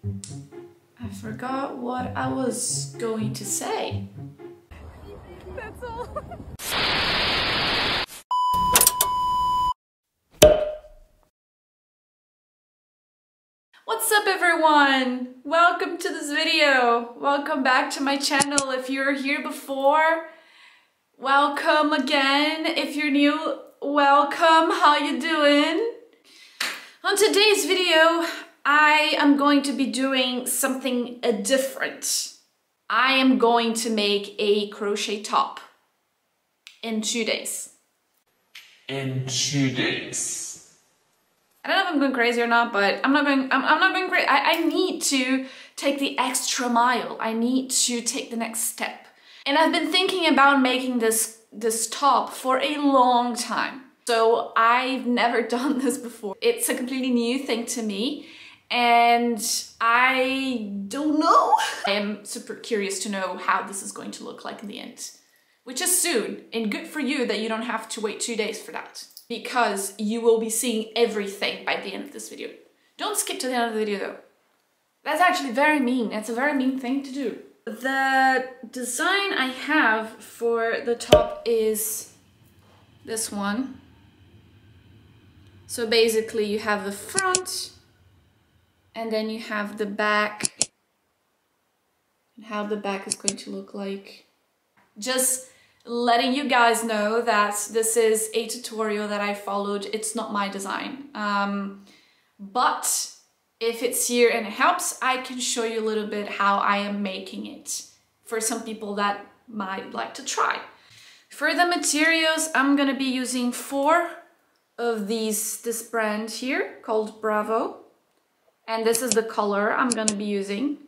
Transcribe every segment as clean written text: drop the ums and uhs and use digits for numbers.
I forgot what I was going to say. That's all. What's up everyone? Welcome to this video. Welcome back to my channel. If you were here before, welcome again. If you're new, welcome. How you doing? On today's video, I am going to be doing something different. I am going to make a crochet top in 2 days. In 2 days. I don't know if I'm going crazy or not, but I'm not going crazy. I need to take the extra mile. I need to take the next step. And I've been thinking about making this top for a long time. So I've never done this before. It's a completely new thing to me. And I don't know. I am super curious to know how this is going to look like in the end. Which is soon. And good for you that you don't have to wait 2 days for that. Because you will be seeing everything by the end of this video. Don't skip to the end of the video though. That's actually very mean. It's a very mean thing to do. The design I have for the top is this one. So basically you have the front and then you have the back and how the back is going to look like. Just letting you guys know that this is a tutorial that I followed. It's not my design. But if it's here and it helps, I can show you a little bit how I am making it for some people that might like to try. For the materials, I'm gonna be using 4 of this brand here called Bravo. And this is the color I'm gonna be using.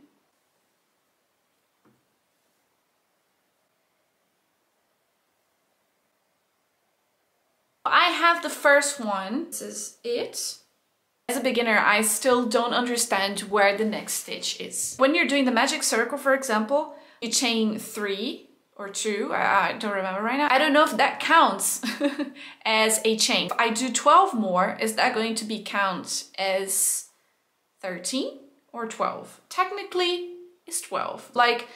I have the first one. This is it. As a beginner, I still don't understand where the next stitch is. When you're doing the magic circle, for example, you chain 3 or 2, I don't remember right now. I don't know if that counts as a chain. If I do 12 more, is that going to be count as 13 or 12? Technically, it's 12. Like,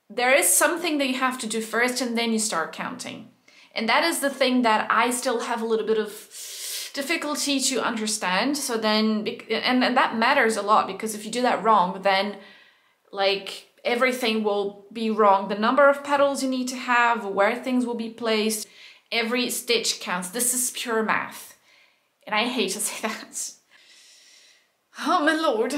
there is something that you have to do first and then you start counting. And that is the thing that I still have a little bit of difficulty to understand. So then, and that matters a lot, because if you do that wrong, then like everything will be wrong. The number of petals you need to have, where things will be placed, every stitch counts. This is pure math. And I hate to say that. Oh my lord.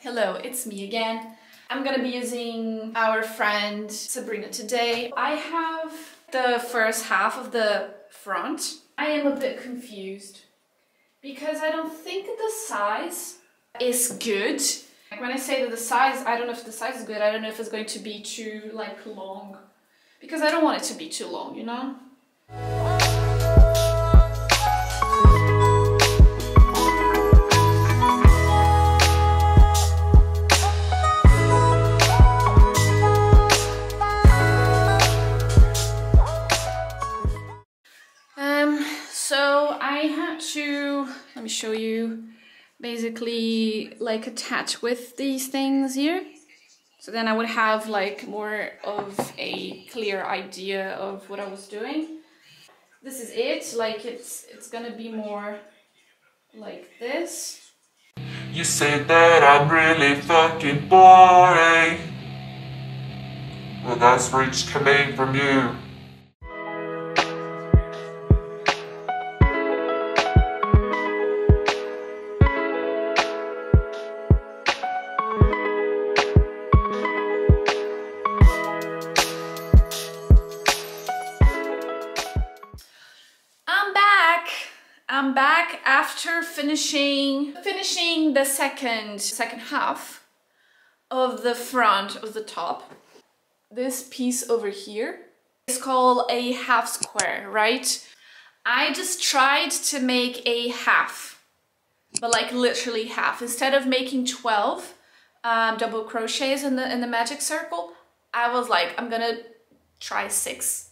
Hello, it's me again. I'm gonna be using our friend Sabrina today. I have the first half of the front. I am a bit confused because I don't think the size is good. Like when I say that the size, I don't know if the size is good. I don't know if it's going to be too like long, because I don't want it to be too long, you know? Let me show you, basically like attach with these things here. So then I would have like more of a clear idea of what I was doing. This is it, like it's gonna be more like this. You say that I'm really fucking boring. Well, that's reached coming from you. I'm back. I'm back after finishing the second half of the front of the top. This piece over here is called a half square, right? I just tried to make a half, but like literally half. Instead of making 12 double crochets in the magic circle, I was like, I'm gonna try 6.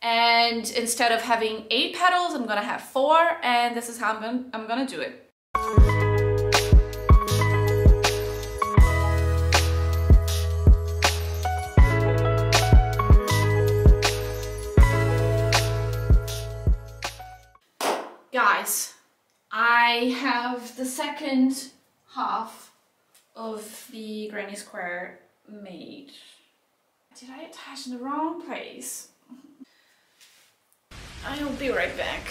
And instead of having 8 petals, I'm gonna have 4, and this is how I'm gonna do it. Guys, I have the second half of the granny square made. Did I attach in the wrong place? I'll be right back.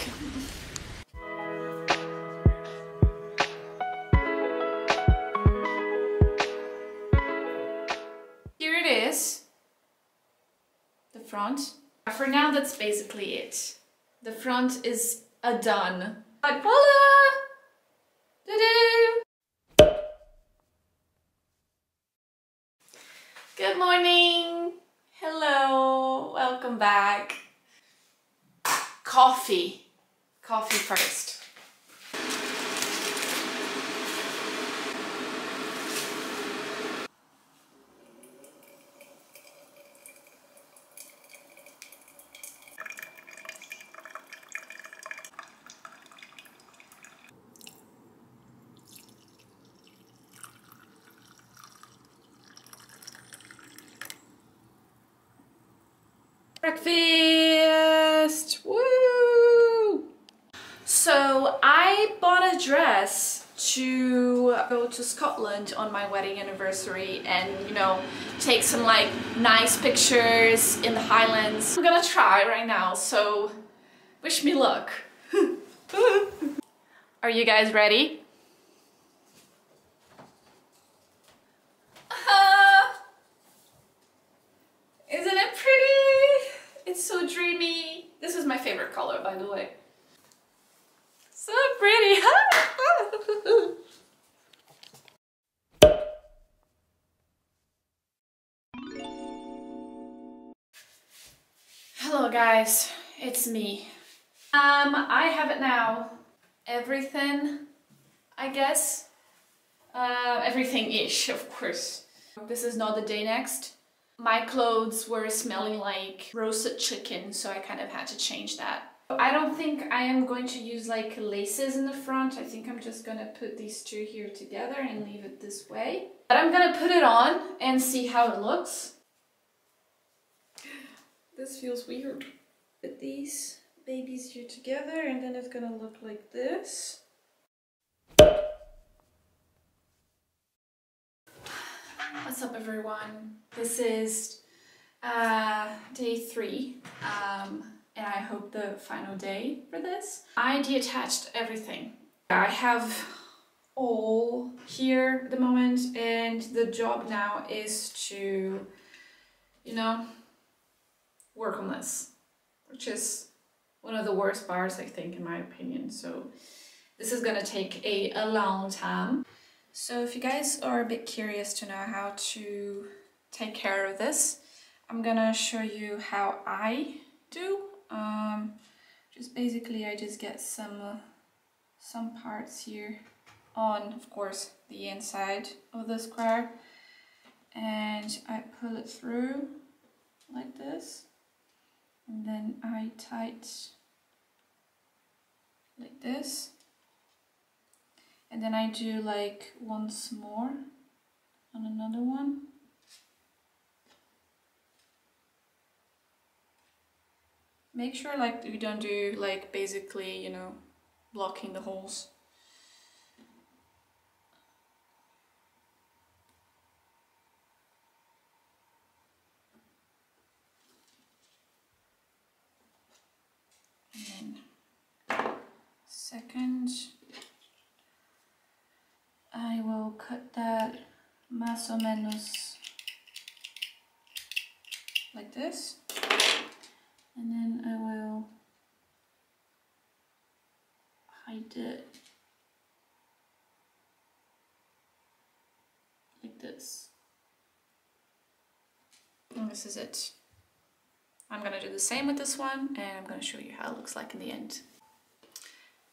Here it is, the front. For now, that's basically it. The front is a done. But voila! Ta-da! Good morning! Hello! Welcome back. Coffee. Coffee first. Breakfast! Woo! So I bought a dress to go to Scotland on my wedding anniversary and, you know, take some like nice pictures in the Highlands. I'm gonna try right now, so wish me luck. Are you guys ready? Isn't it pretty? It's so dreamy. This is my favorite color, by the way. So pretty. Hello guys, it's me. I have it now. Everything, I guess. Everything-ish, of course. This is not the day next. My clothes were smelling like roasted chicken, so I kind of had to change that. I don't think I am going to use like laces in the front. I think I'm just gonna put these two here together and leave it this way. But I'm gonna put it on and see how it looks. This feels weird. Put these babies here together and then it's gonna look like this. What's up everyone? This is day 3 and I hope the final day for this. I detached everything. I have all here at the moment and the job now is to, you know, work on this, which is one of the worst parts I think in my opinion. So this is gonna take a long time. So if you guys are a bit curious to know how to take care of this, I'm gonna show you how I do. Just basically I just get some parts here on, of course, the inside of the square, and I pull it through like this, and then I tight like this. And then I do like once more on another one. Make sure like we don't do like basically, you know, blocking the holes. And then second, I will cut that más o menos like this, and then I will hide it like this. And this is it. I'm gonna do the same with this one, and I'm gonna show you how it looks like in the end.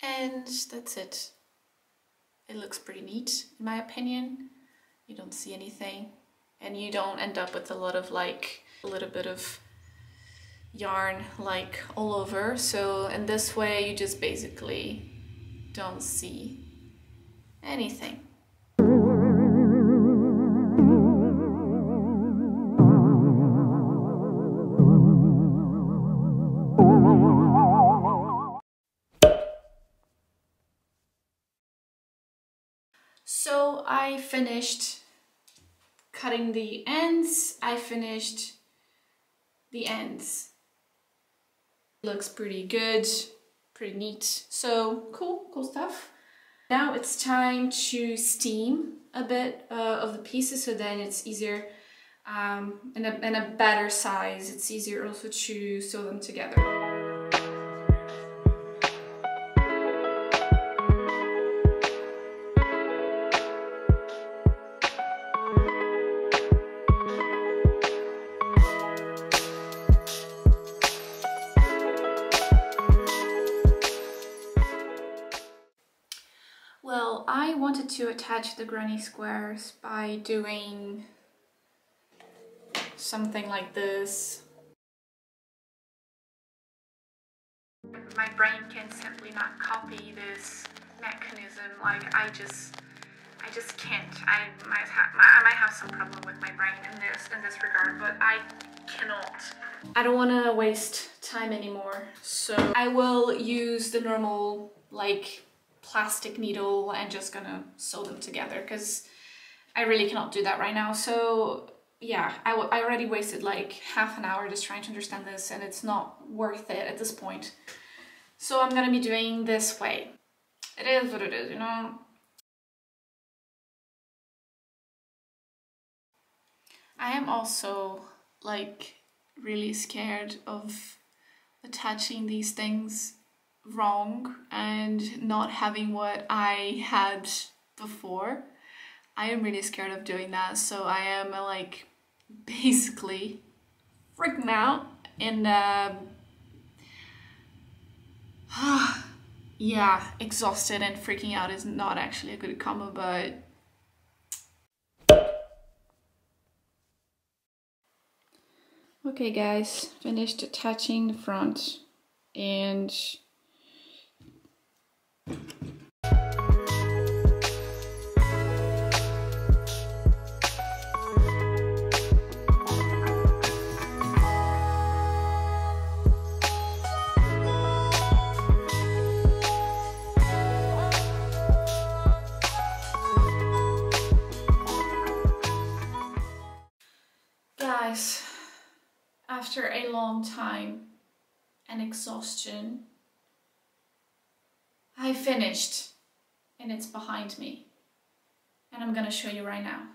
And that's it. It looks pretty neat, in my opinion. You don't see anything, and you don't end up with a lot of like a little bit of yarn like all over. So in this way you just basically don't see anything. So I finished cutting the ends, I finished the ends. Looks pretty good, pretty neat. So cool stuff. Now it's time to steam a bit of the pieces, so then it's easier in a better size. It's easier also to sew them together. Well, I wanted to attach the granny squares by doing something like this. My brain can simply not copy this mechanism. Like I just can't. I might have some problem with my brain in this regard, but I cannot. I don't want to waste time anymore, so I will use the normal like plastic needle and just gonna sew them together, because I really cannot do that right now. So yeah, I already wasted like half an hour just trying to understand this, and it's not worth it at this point. So I'm gonna be doing this way. It is what it is, you know. I am also like really scared of attaching these things wrong and not having what I had before. I am really scared of doing that, so I am like basically freaking out, and yeah, exhausted and freaking out is not actually a good combo, but okay guys, finished attaching the front, and guys, after a long time and exhaustion, I finished, and it's behind me, and I'm gonna show you right now.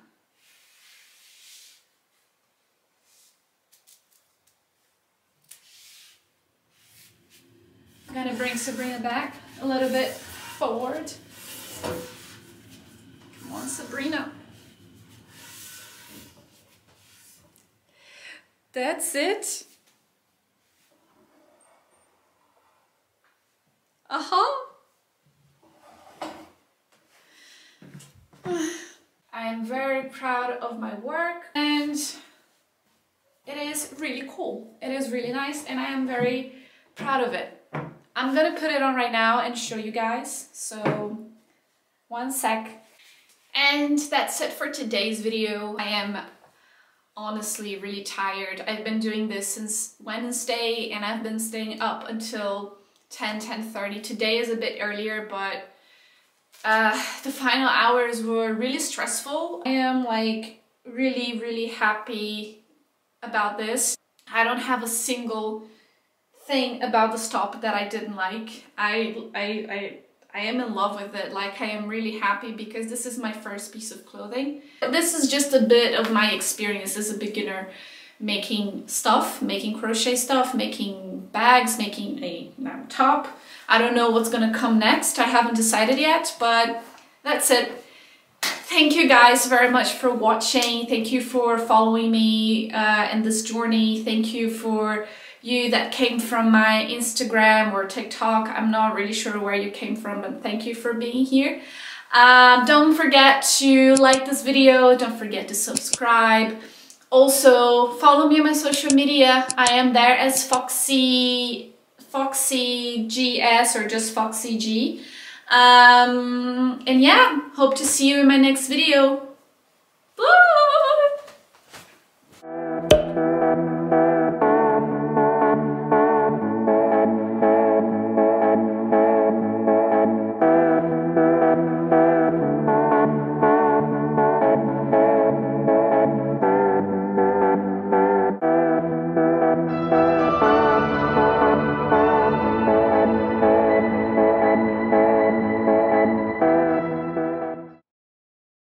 I'm gonna bring Sabrina back a little bit forward. Come on, Sabrina. That's it. I am very proud of my work, and it is really cool. It is really nice, and I am very proud of it. I'm gonna put it on right now and show you guys, so one sec. And that's it for today's video. I am honestly really tired. I've been doing this since Wednesday, and I've been staying up until 10:30. Today is a bit earlier, but the final hours were really stressful. I am like really happy about this. I don't have a single thing about the stop that I didn't like. I am in love with it. Like, I am really happy because this is my first piece of clothing. This is just a bit of my experience as a beginner making stuff, making crochet stuff, making bags, making a top. I don't know what's gonna come next. I haven't decided yet, but that's it. Thank you guys very much for watching. Thank you for following me in this journey. Thank you for you that came from my Instagram or TikTok. I'm not really sure where you came from, but thank you for being here. Don't forget to like this video. Don't forget to subscribe. Also, follow me on my social media. I am there as Foxy GS or just Foxy G. And yeah, hope to see you in my next video.